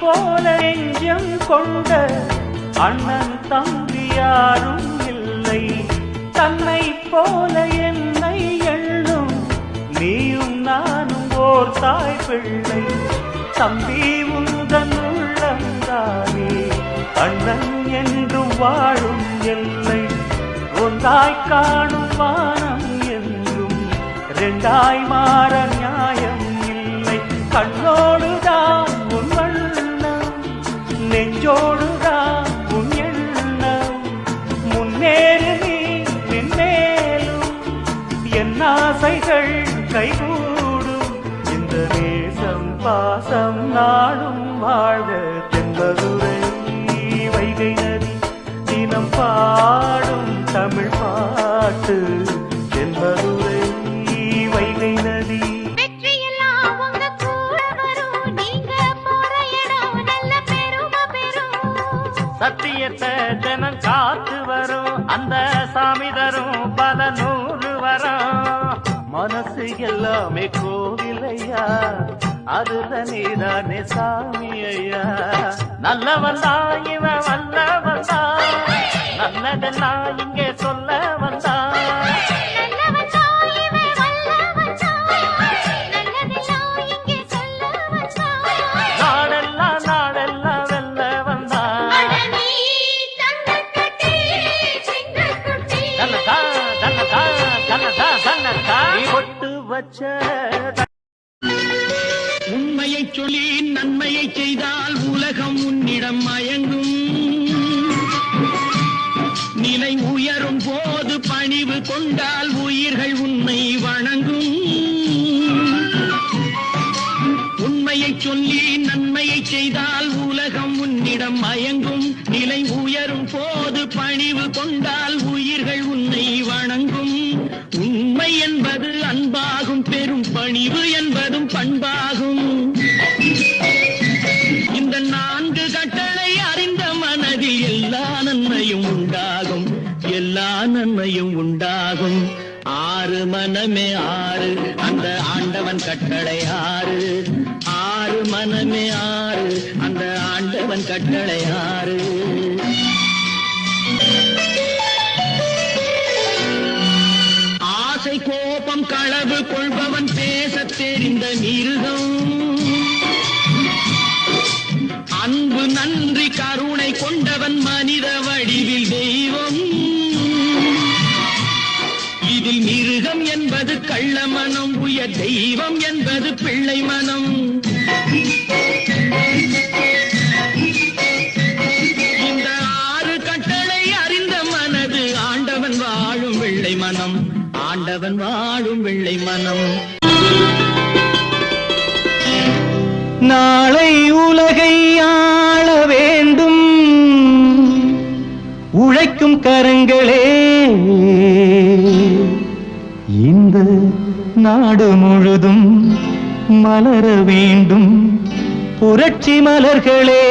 போல நெஞ்சம் கொண்ட அண்ணன் தம்பி யாரும் இல்லை. தன்னை போல என்னை எண்ணும் நீயும் நானும் ஓர் தாய் பிள்ளை. தம்பி உந்தன் உள்ளந்தானே அண்ணன் என்றும் வாழும் எல்லை. ஒன்றாய் காணும் வானம் என்றும் இரண்டாய் மாற நியாயம் இல்லை. கண்ணோடுதான் உன் வண்ணம், நெஞ்சோடுதான் உன் எண்ணம். முன்னேறு நீ மென்மேலும், என் ஆசைகள் கைகூடும். இந்த நேசம் பாசம் நாடும் வாழ்க. தென்பதுரை வைகை நதி தினம் பாடும் தமிழ் பாட்டு. தென்பதுரை வைகை நதி சத்தியத்தை ஜனம் காத்து வரும். அந்த சாமி தரும் பல நூறு வரும். மனசு எல்லாமே கோவிலையா, அதுல நீதானே சாமி ஐயா. நல்லவன் தான் இவன் வல்லவன் தான், நல்லதெல்லாம் இங்கே சொல்ல வந்தான். நாடெல்லாம் நாடெல்லாம் வெல்ல வந்தான். பொட்டு வச்ச உண்மையை சொல்லி நன்மையை செய்தால் உலகம் உன்னிடம் மயங்கும். நிலை உயரும் போது பணிவு கொண்டால் உயிர்கள் உன்னை வணங்கும். உண்மையை சொல்லி நன்மையை செய்தால் உலகம் உன்னிடம் மயங்கும். நிலை உயரும் போது பணிவு கொண்டால் உயிர்கள் உன்னை வணங்கும். உண்மை என்பது அன்பாகும், பெரும் பணிவு என்பதும் பண்பாகும். இந்த 4 கட்டளை அறிந்த மனதில் எல்லா நன்மையும் உண்டாகும், எல்லா நன்மையும் உண்டாகும். 6 மனமே 6, அந்த ஆண்டவன் கட்டளை 6. 6 மனமே 6, அந்த ஆண்டவன் கட்டளை 6. ஆசை கோபம் களவு கொள்பவன் பேசத் தெரிந்த மிருகம். அன்பு நன்றி கருணை கொண்டவன் மனித வடிவில் தெய்வம். இதில் மிருகம் என்பது கள்ள மனம், உயர் தெய்வம் என்பது பிள்ளை மனம். இந்த 6 கட்டளை அறிந்த மனது ஆண்டவன் வாழும் வெள்ளை மனம், ஆண்டவன் வாழும் வெள்ளை மனம். நாளை உலகை ஆள வேண்டும் உழைக்கும் கரங்களே. இந்த நாடு முழுதும் மலர வேண்டும் புரட்சி மலர்களே,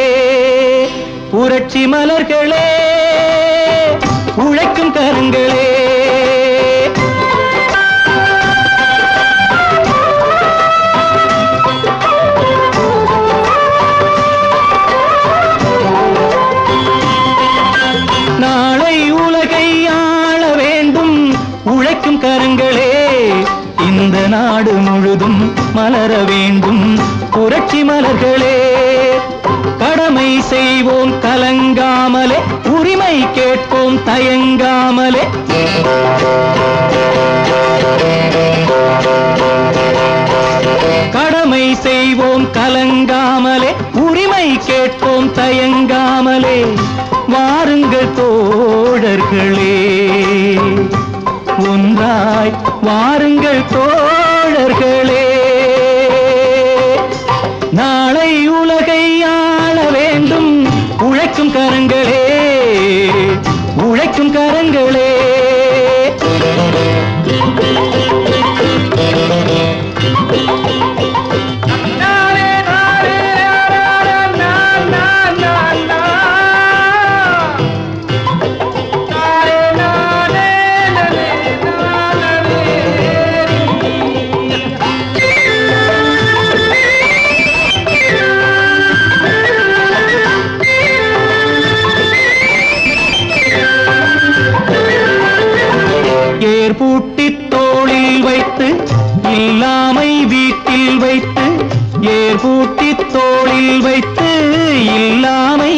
புரட்சி மலர்களே, உழைக்கும் கரங்களே. நாளை உலகை ஆள வேண்டும் உழைக்கும் கரங்களே. இந்த நாடு முழுதும் மலர வேண்டும் புரட்சி மலர்களே. கடமை செய்வோம் கலங்காமலே, உரிமை கேட்போம் தயங்காமலே. கடமை செய்வோம் கலங்காமலே, உரிமை கேட்போம் தயங்காமலே. வாருங்கள் தோழர்களே, ஒன்றாய் வாருங்கள் தோழர்களே. நாளை உலகை ஆள வேண்டும் உழைக்கும் கரங்களே, உழைக்கும் கரங்களே. ஏர்பூட்டி தோளில் வைத்து இல்லாமை வீட்டில் வைத்து ஏர்பூட்டி தோளில் வைத்து இல்லாமை